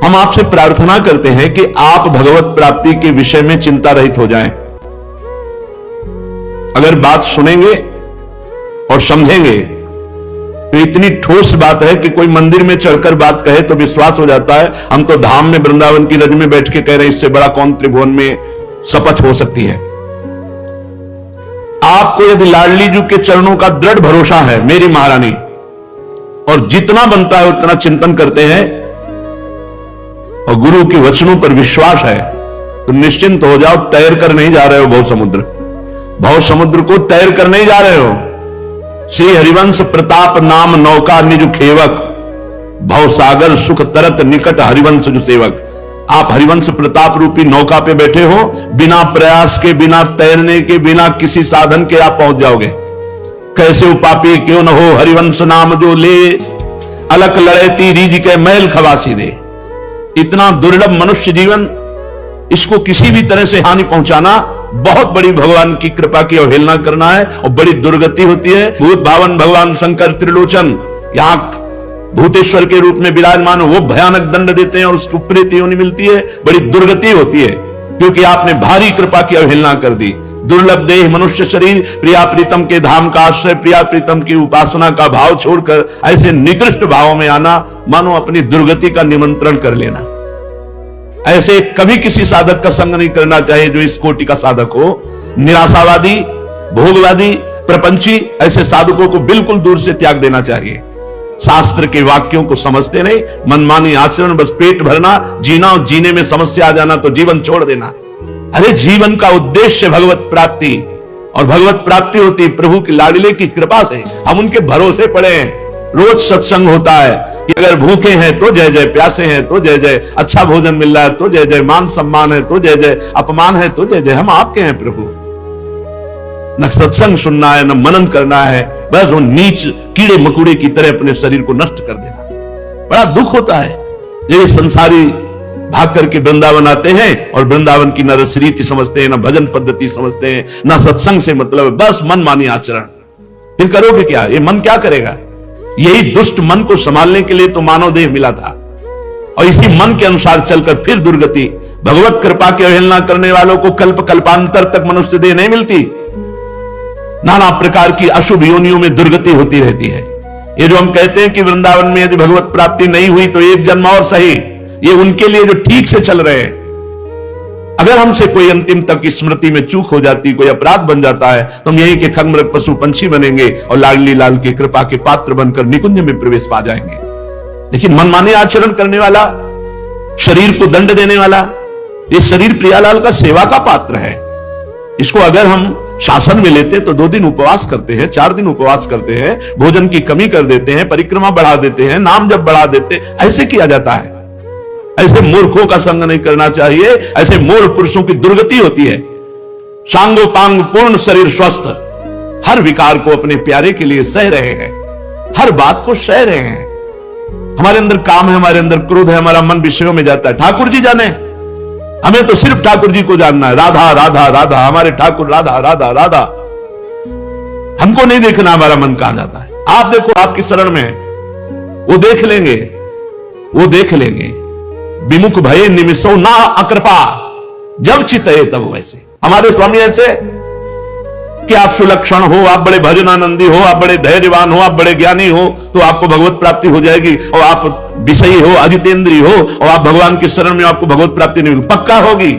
हम आपसे प्रार्थना करते हैं कि आप भगवत प्राप्ति के विषय में चिंता रहित हो जाएं। अगर बात सुनेंगे और समझेंगे तो इतनी ठोस बात है कि कोई मंदिर में चढ़कर बात कहे तो विश्वास हो जाता है। हम तो धाम में वृंदावन की रज में बैठ के कह रहे हैं, इससे बड़ा कौन त्रिभुवन में शपथ हो सकती है। आपको यदि लाडली जी के चरणों का दृढ़ भरोसा है, मेरी महारानी, और जितना बनता है उतना चिंतन करते हैं और गुरु के वचनों पर विश्वास है, तो निश्चिंत हो जाओ। तैर कर नहीं जा रहे हो भव समुद्र को तैर कर नहीं जा रहे हो। श्री हरिवंश प्रताप नाम नौका निज खेवक, भव सागर सुख तरत निकट हरिवंश जो सेवक। आप हरिवंश प्रताप रूपी नौका पे बैठे हो, बिना प्रयास के, बिना तैरने के, बिना किसी साधन के आप पहुंच जाओगे। कैसे उपापी क्यों न हो हरिवंश नाम जो ले, अलक लड़ेती रीज के मैल खवासी दे। इतना दुर्लभ मनुष्य जीवन, इसको किसी भी तरह से हानि पहुंचाना बहुत बड़ी भगवान की कृपा की अवहेलना करना है और बड़ी दुर्गति होती है। भूत भावन भगवान शंकर त्रिलोचन यहां भूतेश्वर के रूप में विराजमान, वो भयानक दंड देते हैं और उसको प्रेत योनि मिलती है। बड़ी दुर्गति होती है क्योंकि आपने भारी कृपा की अवहेलना कर दी। दुर्लभ देह मनुष्य शरीर, प्रिया प्रीतम के धाम का आश्रय, प्रिया प्रीतम की उपासना का भाव छोड़कर ऐसे निकृष्ट भाव में आना, मानो अपनी दुर्गति का निमंत्रण कर लेना। ऐसे कभी किसी साधक का संग नहीं करना चाहिए जो इस कोटि का साधक हो। निराशावादी, भोगवादी, प्रपंची, ऐसे साधकों को बिल्कुल दूर से त्याग देना चाहिए। शास्त्र के वाक्यों को समझते नहीं, मनमानी आचरण, बस पेट भरना, जीना और जीने में समस्या आ जाना तो जीवन छोड़ देना। अरे जीवन का उद्देश्य भगवत प्राप्ति, और भगवत प्राप्ति होती प्रभु की लाडले की कृपा से। हम उनके भरोसे पड़े हैं। रोज सत्संग होता है कि अगर भूखे हैं तो जय जय, प्यासे हैं तो जय जय, अच्छा भोजन मिल रहा है तो जय जय, मान सम्मान है तो जय जय, अपमान है तो जय जय। हम आपके हैं प्रभु। न सत्संग सुनना है, न मनन करना है, बस वो नीच कीड़े मकुड़े की तरह अपने शरीर को नष्ट कर देना। बड़ा दुख होता है। ये संसारी भाग करके वृंदावन आते हैं और वृंदावन की न रसरीति समझते हैं, न भजन पद्धति समझते हैं, न सत्संग से मतलब, बस मन मानी आचरण। फिर करोगे क्या? ये मन क्या करेगा? यही दुष्ट मन को संभालने के लिए तो मानव देह मिला था, और इसी मन के अनुसार चलकर फिर दुर्गति। भगवत कृपा की अवहेलना करने वालों को कल्प कल्पांतर तक मनुष्य देह नहीं मिलती। नाना प्रकार की अशुभ योनियों में दुर्गति होती रहती है। ये जो हम कहते हैं कि वृंदावन में यदि भगवत प्राप्ति नहीं हुई तो एक जन्म और सही, ये उनके लिए जो ठीक से चल रहे हैं। अगर हमसे कोई अंतिम तक स्मृति में चूक हो जाती, कोई अपराध बन जाता है, तो हम यही के खंगमृग पशु पंछी बनेंगे और लाडली लाल की कृपा के पात्र बनकर निकुंज में प्रवेश पा जाएंगे। लेकिन मनमाने आचरण करने वाला, शरीर को दंड देने वाला, ये शरीर प्रियालाल का सेवा का पात्र है। इसको अगर हम शासन में लेते तो 2 दिन उपवास करते हैं, 4 दिन उपवास करते हैं, भोजन की कमी कर देते हैं, परिक्रमा बढ़ा देते हैं, नाम जब बढ़ा देते, ऐसे किया जाता है। ऐसे मूर्खों का संग नहीं करना चाहिए। ऐसे मूर्ख पुरुषों की दुर्गति होती है। सांगोपांग पूर्ण शरीर स्वस्थ, हर विकार को अपने प्यारे के लिए सह रहे हैं, हर बात को सह रहे हैं। हमारे अंदर काम है, हमारे अंदर क्रोध है, हमारा मन विषयों में जाता है। ठाकुर जी जाने, हमें तो सिर्फ ठाकुर जी को जानना है। राधा राधा राधा, हमारे ठाकुर राधा राधा राधा। हमको नहीं देखना हमारा मन कहां जाता है। आप देखो, आपकी शरण में वो देख लेंगे, वो देख लेंगे। विमुख भये निमिषो ना अकृपा, जब चितये तब वैसे। हमारे स्वामी ऐसे कि आप सुलक्षण हो, आप बड़े भजनानंदी हो, आप बड़े धैर्यवान हो, आप बड़े ज्ञानी हो, तो आपको भगवत प्राप्ति हो जाएगी। और आप विषयी हो, अजितेंद्रिय हो, और आप भगवान की शरण में, आपको भगवत प्राप्ति नहीं होगी, पक्का होगी।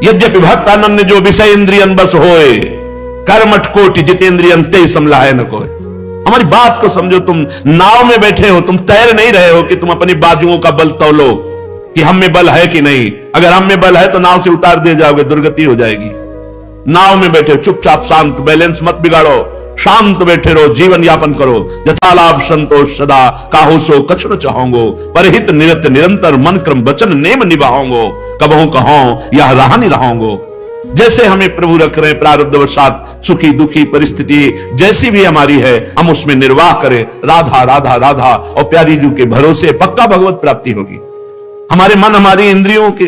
यद्यपि भक्तानन्य जो विषय इंद्रियन बस होए, कर्मठ कोटि जितेंद्रियन ते समलाय न कोय। हमारी बात को समझो। तुम नाव में बैठे हो, तुम तैर नहीं रहे हो कि तुम अपनी बाजुओं का बल तौलो कि हम में बल है कि नहीं। अगर हम में बल है तो नाव से उतार दिए जाओगे, दुर्गति हो जाएगी। नाव में बैठे चुपचाप शांत, बैलेंस मत बिगाड़ो, शांत बैठे रहो, जीवन यापन करो। यथालाभ संतोष सदा, काहू सो कछु न चाहोंगो, परहित निरत निरंतर मन क्रम वचन नेम निभाओंगो, कबहू कहो यह रहा नहीं रहोंगो। जैसे हमें प्रभु रख रहे हैं प्रारब्धवशात, सुखी दुखी परिस्थिति जैसी भी हमारी है, हम उसमें निर्वाह करें। राधा राधा राधा, और प्यारी जी के भरोसे पक्का भगवत प्राप्ति होगी। हमारे मन, हमारी इंद्रियों के,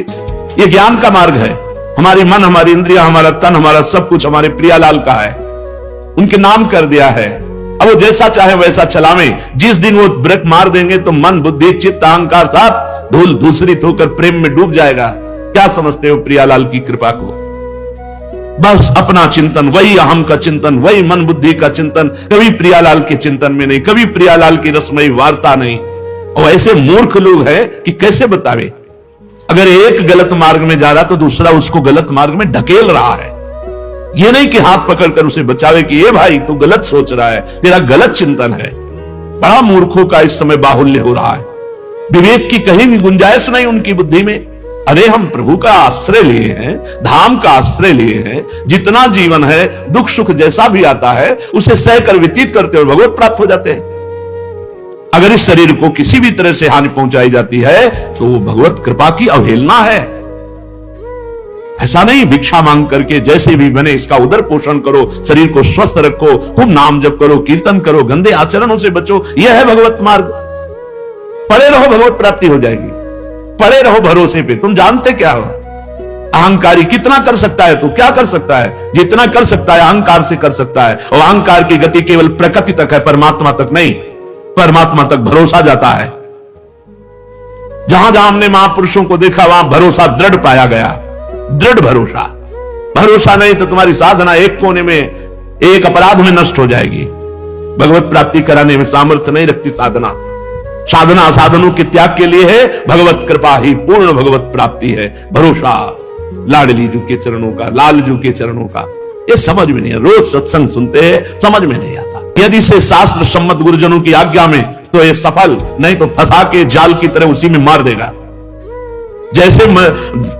ये ज्ञान का मार्ग है। हमारी मन, हमारी इंद्रिया, हमारा तन, हमारा सब कुछ हमारे प्रियालाल का है। उनके नाम कर दिया है। अब वो जैसा चाहे वैसा चलावे। जिस दिन वो ब्रेक मार देंगे तो मन, बुद्धि, चित्त, अहंकार सब धूल धूसरित होकर प्रेम में डूब जाएगा। क्या समझते हो प्रियालाल की कृपा को? बस अपना चिंतन, वही अहम का चिंतन, वही मन बुद्धि का चिंतन, कभी प्रियालाल के चिंतन में नहीं, कभी प्रियालाल की रसमयी वार्ता नहीं। और ऐसे मूर्ख लोग हैं कि कैसे बतावे। अगर एक गलत मार्ग में जा रहा तो दूसरा उसको गलत मार्ग में ढकेल रहा है। ये नहीं कि हाथ पकड़कर उसे बचावे कि ये भाई तू गलत सोच रहा है, तेरा गलत चिंतन है। बड़ा मूर्खों का इस समय बाहुल्य हो रहा है। विवेक की कहीं भी गुंजाइश नहीं उनकी बुद्धि में। अरे हम प्रभु का आश्रय लिए हैं, धाम का आश्रय लिए हैं। जितना जीवन है, दुख सुख जैसा भी आता है उसे सह कर व्यतीत करते हुए भगवत प्राप्त हो जाते हैं। अगर इस शरीर को किसी भी तरह से हानि पहुंचाई जाती है तो वो भगवत कृपा की अवहेलना है। ऐसा नहीं भिक्षा मांग करके जैसे भी बने इसका उदर पोषण करो, शरीर को स्वस्थ रखो, खूब नाम जप करो, कीर्तन करो, गंदे आचरणों से बचो। यह है भगवत मार्ग। पड़े रहो, भगवत प्राप्ति हो जाएगी। पड़े रहो भरोसे पे। तुम जानते क्या हो? अहंकारी कितना कर सकता है? तू क्या कर सकता है? जितना कर सकता है अहंकार से कर सकता है। और अहंकार की गति केवल प्रकृति तक है, परमात्मा तक नहीं। परमात्मा तक भरोसा जाता है। जहां जहां हमने महापुरुषों को देखा वहां भरोसा दृढ़ पाया गया। दृढ़ भरोसा। भरोसा नहीं तो तुम्हारी साधना एक कोने में, एक अपराध में नष्ट हो जाएगी। भगवत प्राप्ति कराने में सामर्थ्य नहीं रखती साधना। साधना साधनों के त्याग के लिए है। भगवत कृपा ही पूर्ण भगवत प्राप्ति है। भरोसा लाडली जी के चरणों का, लाल जी के चरणों का। ये समझ में नहीं है। रोज सत्संग सुनते हैं, समझ में नहीं आता। यदि से शास्त्र सम्मत गुरुजनों की आज्ञा में तो ये सफल, नहीं तो फंसा के जाल की तरह उसी में मार देगा। जैसे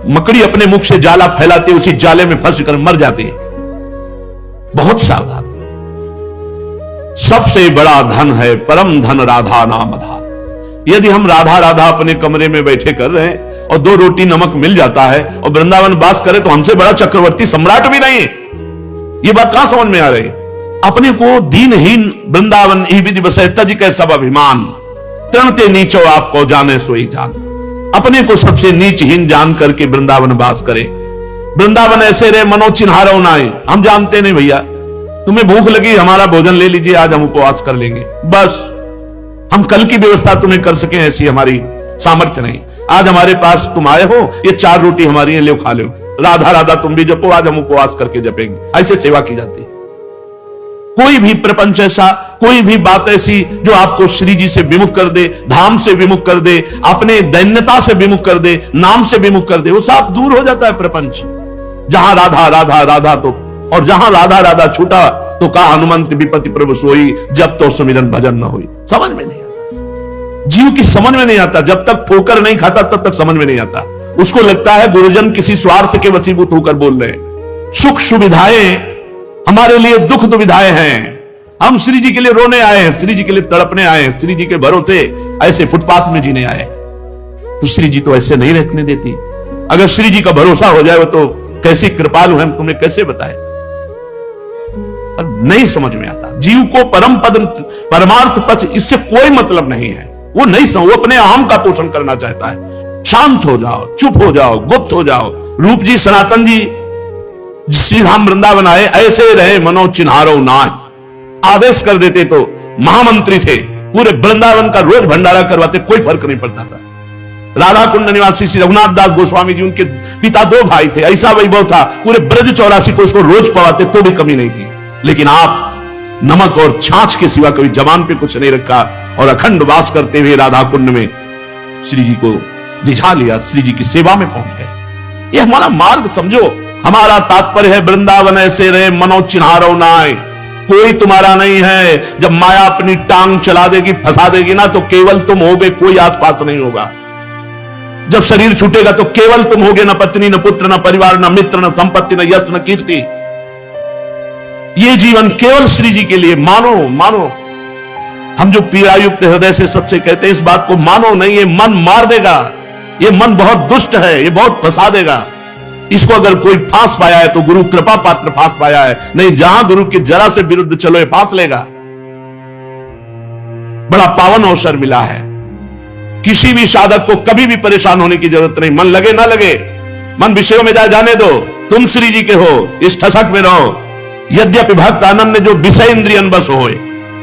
मकड़ी अपने मुख से जाला फैलाती है, उसी जाले में फंस कर मर जाती है। बहुत सावधान। सबसे बड़ा धन है परम धन राधा नाम धाम। यदि हम राधा राधा अपने कमरे में बैठे कर रहे हैं और 2 रोटी नमक मिल जाता है और वृंदावन वास करे तो हमसे बड़ा चक्रवर्ती सम्राट भी नहीं है। ये बात कहां समझ में आ रही है? अपने को दीनहीन वृंदावन ही विधि बसे तज के सब अभिमान, तृणते नीचो आपको जाने सोई जान। अपने को सबसे नीचहीन जान करके वृंदावन वास करे। वृंदावन ऐसे रहे मनो चिन्हारो नाए। हम जानते नहीं भैया, तुम्हें भूख लगी, हमारा भोजन ले लीजिए, आज हम उपवास कर लेंगे। बस हम कल की व्यवस्था तुम्हें कर सके ऐसी हमारी सामर्थ्य नहीं। आज हमारे पास तुम आए हो, ये 4 रोटी हमारी है, ले खा लो। राधा राधा तुम भी जपो, आज हम उपवास करके जपेंगे। ऐसे सेवा की जाती है। कोई भी प्रपंच ऐसा, कोई भी बात ऐसी जो आपको श्री जी से विमुख कर दे, धाम से विमुख कर दे, अपने दैन्यता से विमुख कर दे, नाम से विमुख कर दे, वो सब दूर हो जाता है प्रपंच। जहां राधा राधा राधा तो, और जहां राधा राधा छूटा तो कहा हनुमंत विपति प्रभु सोई, जब तो सुमिरन भजन न हुई। समझ में नहीं आता। जीव की समझ में नहीं आता। जब तक ठोकर नहीं खाता तब तक समझ में नहीं आता। उसको लगता है गुरुजन किसी स्वार्थ के वशीभूत होकर बोल रहे हैं। सुख सुविधाएं हमारे लिए दुख दुविधाएं हैं। हम श्री जी के लिए रोने आए हैं, श्री जी के लिए तड़पने आए हैं, श्री जी के भरोसे ऐसे फुटपाथ में जीने आए। तो श्री जी तो ऐसे नहीं रहने देती। अगर श्री जी का भरोसा हो जाए तो कैसी कृपालु है, तुम्हें कैसे बताए। नहीं समझ में आता। जीव को परम पद, परमार्थ पद, इससे कोई मतलब नहीं है। वो नहीं समझ, वो अपने अहम का पोषण करना चाहता है। शांत हो जाओ, चुप हो जाओ, गुप्त हो जाओ। रूप जी सनातन जी श्री धाम वृंदावन आए, ऐसे रहे मनो चिन्हारो नाय। आदेश कर देते तो महामंत्री थे, पूरे वृंदावन का रोज भंडारा करवाते, कोई फर्क नहीं पड़ता था। राधा कुंड निवासी श्री रघुनाथ दास गोस्वामी जी, उनके पिता 2 भाई थे, ऐसा वैभव था, पूरे ब्रज 84 को उसको रोज पवाते तो भी कमी नहीं थी। लेकिन आप नमक और छाछ के सिवा कभी जबान पे कुछ नहीं रखा और अखंड वास करते हुए राधा कुंड में श्री जी को रिझा लिया, श्री जी की सेवा में पहुंच गए। ये हमारा मार्ग समझो। हमारा तात्पर्य है वृंदावन ऐसे रहे मनो चिन्हारो नाय। कोई तुम्हारा नहीं है। जब माया अपनी टांग चला देगी, फंसा देगी ना, तो केवल तुम होगे, कोई आस पास नहीं होगा। जब शरीर छूटेगा तो केवल तुम होगे, न पत्नी, न पुत्र, न परिवार, न मित्र, न संपत्ति, न यश, न कीर्ति। ये जीवन केवल श्री जी के लिए। मानो मानो। हम जो पीड़ायुक्त हृदय से सबसे कहते हैं इस बात को मानो नहीं, ये मन मार देगा। ये मन बहुत दुष्ट है, ये बहुत फंसा देगा। इसको अगर कोई फांस पाया है तो गुरु कृपा पात्र फांस पाया है, नहीं जहां गुरु के जरा से विरुद्ध चलो ये फांस लेगा। बड़ा पावन अवसर मिला है। किसी भी साधक को कभी भी परेशान होने की जरूरत नहीं। मन लगे ना लगे, मन विषयों में जाने दो। तुम श्री जी के हो, इस ठसक में रहो। यद्यपि भक्त अनन्य जो विषय इंद्रियन बस होए,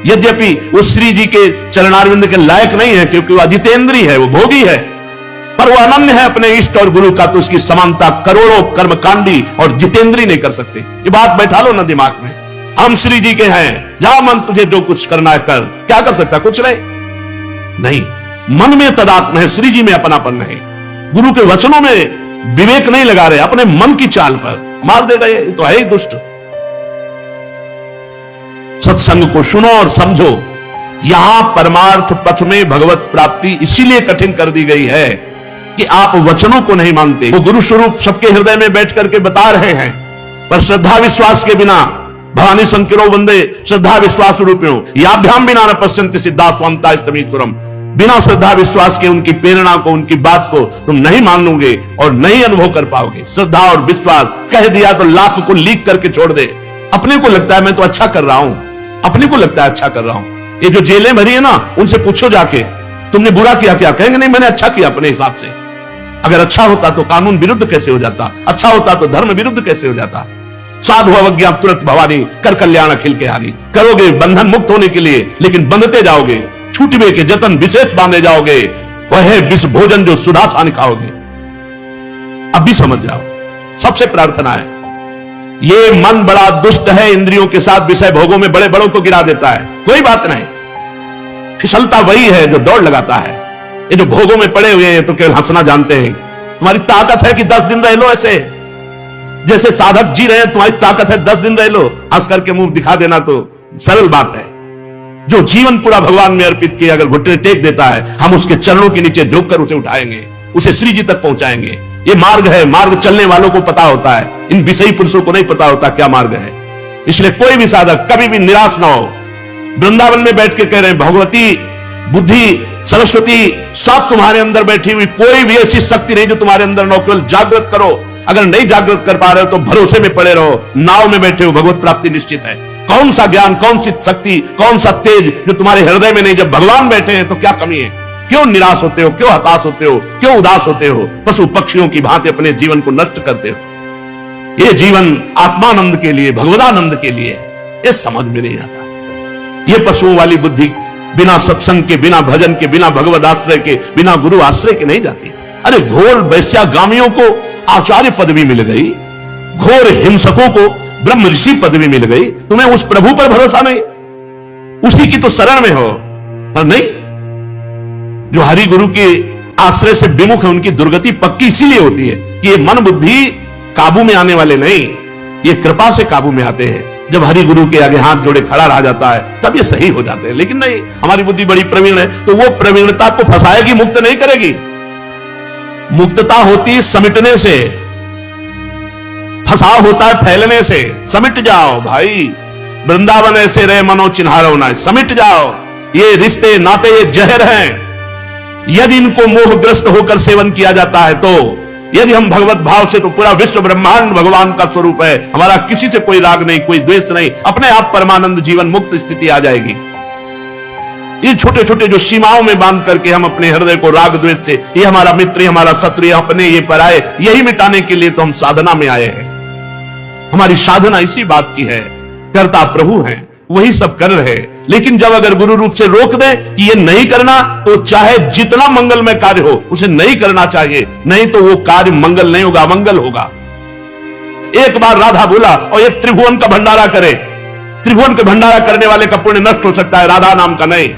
यद्यपि वो श्री जी के चरणारविंद के लायक नहीं है, क्योंकि वो अजितेंद्री है, वो भोगी है, पर वो अनन्य है अपने इष्ट और गुरु का, तो उसकी समानता करोड़ों कर्मकांडी और जितेंद्री नहीं कर सकते। ये बात बैठा लो ना दिमाग में। हम श्री जी के हैं, जा मन तुझे जो कुछ करना है कर। क्या कर सकता? कुछ नहीं। मन में तदात्म है, श्री जी में अपनापन नहीं। गुरु के वचनों में विवेक नहीं लगा रहे, अपने मन की चाल पर मार दे रहे, तो है ही दुष्ट। सत्संग को सुनो और समझो। यहां परमार्थ पथ में भगवत प्राप्ति इसीलिए कठिन कर दी गई है कि आप वचनों को नहीं मानते। वो गुरु स्वरूप सबके हृदय में बैठ करके बता रहे हैं, पर श्रद्धा विश्वास के बिना भवानी संकिरो वंदे श्रद्धा विश्वास रूपिणो याभ्याम बिना न पश्यन्ति सिद्धा स्वांता स्तमीश्वरम। बिना श्रद्धा विश्वास के उनकी प्रेरणा को, उनकी बात को तुम नहीं मानोगे और नहीं अनुभव कर पाओगे। श्रद्धा और विश्वास कह दिया तो लाख को लीक करके छोड़ दे। अपने को लगता है मैं तो अच्छा कर रहा हूं, अपने को लगता है अच्छा कर रहा हूं। ये जो जेलें भरी है ना, उनसे पूछो जाके तुमने बुरा किया क्या, कहेंगे नहीं मैंने अच्छा किया अपने हिसाब से। अगर अच्छा होता तो कानून विरुद्ध कैसे हो जाता, अच्छा होता तो धर्म विरुद्ध कैसे हो जाता। साधु अवज्ञा तुरंत भवानी कर कल्याण अखिल के हारी। करोगे बंधन मुक्त होने के लिए, लेकिन बंधते जाओगे, छूटवे के जतन विशेष बांधे जाओगे। वह है विष भोजन जो सुधा छान खाओगे। अब भी समझ जाओ। सबसे प्रार्थना है, ये मन बड़ा दुष्ट है, इंद्रियों के साथ विषय भोगों में बड़े बड़ों को गिरा देता है। कोई बात नहीं, फिसलता वही है जो दौड़ लगाता है। ये जो भोगों में पड़े हुए हैं तो केवल हंसना जानते हैं। तुम्हारी ताकत है कि 10 दिन रह लो, ऐसे जैसे साधक जी रहे हैं, तुम्हारी ताकत है 10 दिन रह लो। हंस करके मुंह दिखा देना तो सरल बात है। जो जीवन पूरा भगवान में अर्पित किया, अगर घुटने टेक देता है, हम उसके चरणों के नीचे झुककर उसे उठाएंगे, उसे श्री जी तक पहुंचाएंगे। ये मार्ग है, मार्ग चलने वालों को पता होता है, इन विषयी पुरुषों को नहीं पता होता क्या मार्ग है। इसलिए कोई भी साधक कभी भी निराश ना हो। वृंदावन में बैठ के कह रहे हैं, भगवती, बुद्धि, सरस्वती सब तुम्हारे अंदर बैठी हुई, कोई भी ऐसी शक्ति नहीं जो तुम्हारे अंदर न हो। केवल जागृत करो। अगर नहीं जागृत कर पा रहे हो तो भरोसे में पड़े रहो, नाव में बैठे हो, भगवत प्राप्ति निश्चित है। कौन सा ज्ञान, कौन सी शक्ति, कौन सा तेज जो तुम्हारे हृदय में नहीं। जब भगवान बैठे हैं तो क्या कमी है? क्यों निराश होते हो, क्यों हताश होते हो, क्यों उदास होते हो? पशु पक्षियों की भांति अपने जीवन को नष्ट करते हो। ये जीवन आत्मानंद के लिए, भगवदानंद के लिए, ये समझ में नहीं आता। ये पशुओं वाली बुद्धि बिना सत्संग के, बिना भजन के, बिना भगवद आश्रय के, बिना गुरु आश्रय के नहीं जाती। अरे घोर वैश्यागामियों को आचार्य पदवी मिल गई, घोर हिंसकों को ब्रह्म ऋषि पदवी मिल गई। तुम्हें उस प्रभु पर भरोसा नहीं, उसी की तो शरण में हो। और नहीं, जो हरि गुरु के आश्रय से विमुख है उनकी दुर्गति पक्की इसीलिए होती है कि ये मन बुद्धि काबू में आने वाले नहीं, ये कृपा से काबू में आते हैं। जब हरि गुरु के आगे हाथ जोड़े खड़ा रह जाता है तब ये सही हो जाते हैं। लेकिन नहीं, हमारी बुद्धि बड़ी प्रवीण है तो वो प्रवीणता को फंसाएगी, मुक्त नहीं करेगी। मुक्तता होती है समिटने से, फंसाव होता है फैलने से। समिट जाओ भाई, वृंदावन ऐसे रहे मनो चिन्हारो ना, समिट जाओ। ये रिश्ते नाते ये जहर हैं। यदि इनको मोहग्रस्त होकर सेवन किया जाता है तो, यदि हम भगवत भाव से, तो पूरा विश्व ब्रह्मांड भगवान का स्वरूप है। हमारा किसी से कोई राग नहीं, कोई द्वेष नहीं, अपने आप परमानंद जीवन मुक्त स्थिति आ जाएगी। ये छोटे छोटे जो सीमाओं में बांध करके हम अपने हृदय को राग द्वेष से, ये हमारा मित्र, हमारा शत्रु, अपने ये पराये, यही मिटाने के लिए तो हम साधना में आए हैं। हमारी साधना इसी बात की है। कर्ता प्रभु हैं, वही सब कर रहे। लेकिन जब अगर गुरु रूप से रोक दे कि ये नहीं करना, तो चाहे जितना मंगलमय कार्य हो उसे नहीं करना चाहिए, नहीं तो वो कार्य मंगल नहीं होगा, अमंगल होगा। एक बार राधा बोला और एक त्रिभुवन का भंडारा करे, त्रिभुवन का भंडारा करने वाले का पुण्य नष्ट हो सकता है, राधा नाम का नहीं।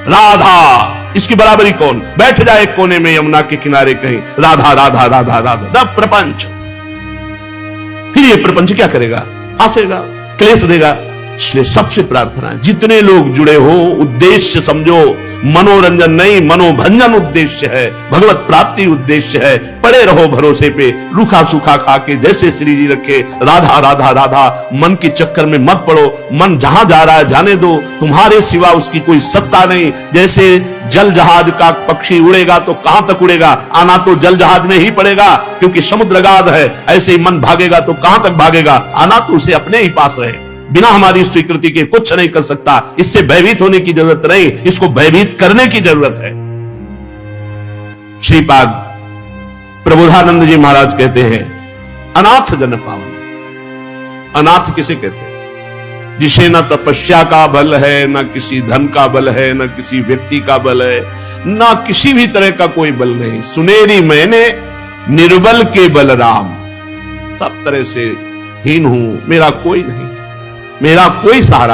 राधा, इसकी बराबरी कौन? बैठ जाए एक कोने में यमुना के किनारे कहीं, राधा राधा राधा राधा, रब प्रपंच। फिर ये प्रपंच क्या करेगा? फांसेगा, क्लेश देगा। इसलिए सबसे प्रार्थना है, जितने लोग जुड़े हो, उद्देश्य समझो, मनोरंजन नहीं मनोभंजन उद्देश्य है, भगवत प्राप्ति उद्देश्य है। पड़े रहो भरोसे पे, रूखा सूखा खा के जैसे श्री जी रखे, राधा राधा राधा। मन के चक्कर में मत पड़ो, मन जहां जा रहा है जाने दो, तुम्हारे सिवा उसकी कोई सत्ता नहीं। जैसे जल जहाज का पक्षी उड़ेगा तो कहां तक उड़ेगा, आना तो जल जहाज में ही पड़ेगा, क्योंकि समुद्र गाध है। ऐसे ही मन भागेगा तो कहां तक भागेगा, आना तो उसे अपने ही पास रहे। बिना हमारी स्वीकृति के कुछ नहीं कर सकता। इससे भयभीत होने की जरूरत नहीं, इसको भयभीत करने की जरूरत है। श्रीपाद प्रबोधानंद जी महाराज कहते हैं, अनाथ जन पावन। अनाथ किसे कहते हैं? जिसे ना तपस्या का बल है, ना किसी धन का बल है, ना किसी व्यक्ति का बल है, ना किसी भी तरह का कोई बल नहीं। सुनेरी मैंने निर्बल के बलराम, सब तरह से हीन हूं, मेरा कोई नहीं, मेरा कोई सहारा